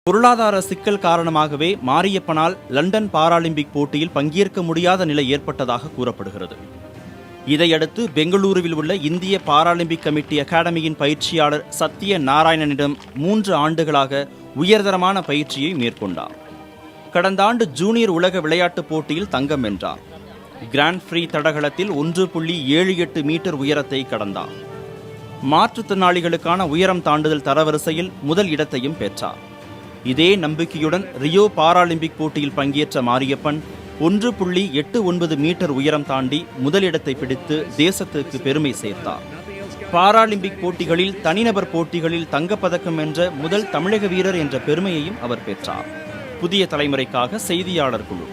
பொருளாதார சிக்கல் காரணமாகவே மாரியப்பனால் லண்டன் பாராலிம்பிக் போட்டியில் பங்கேற்க முடியாத நிலை ஏற்பட்டதாக கூறப்படுகிறது. இதையடுத்து பெங்களூருவில் உள்ள இந்திய பாராலிம்பிக் கமிட்டி அகாடமியின் பயிற்சியாளர் சத்ய நாராயணனிடம் 3 ஆண்டுகளாக உயர்தரமான பயிற்சியை மேற்கொண்டார். கடந்த ஆண்டு ஜூனியர் உலக விளையாட்டுப் போட்டியில் தங்கம் வென்றார். கிராண்ட் ஃப்ரீ தடகளத்தில் 1.78 மீட்டர் உயரத்தை கடந்தார். மாற்றுத்திறனாளிகளுக்கான உயரம் தாண்டுதல் தரவரிசையில் முதல் இடத்தையும் பெற்றார். இதே நம்பிக்கையுடன் ரியோ பாராலிம்பிக் போட்டியில் பங்கேற்ற மாரியப்பன் 1.89 மீட்டர் உயரம் தாண்டி முதலிடத்தை பிடித்து தேசத்துக்கு பெருமை சேர்த்தார். பாராலிம்பிக் போட்டிகளில் தனிநபர் போட்டிகளில் தங்கப்பதக்கம் வென்ற முதல் தமிழக வீரர் என்ற பெருமையையும் அவர் பெற்றார். புதிய தலைமுறைக்காக செய்தியாளர் குழு.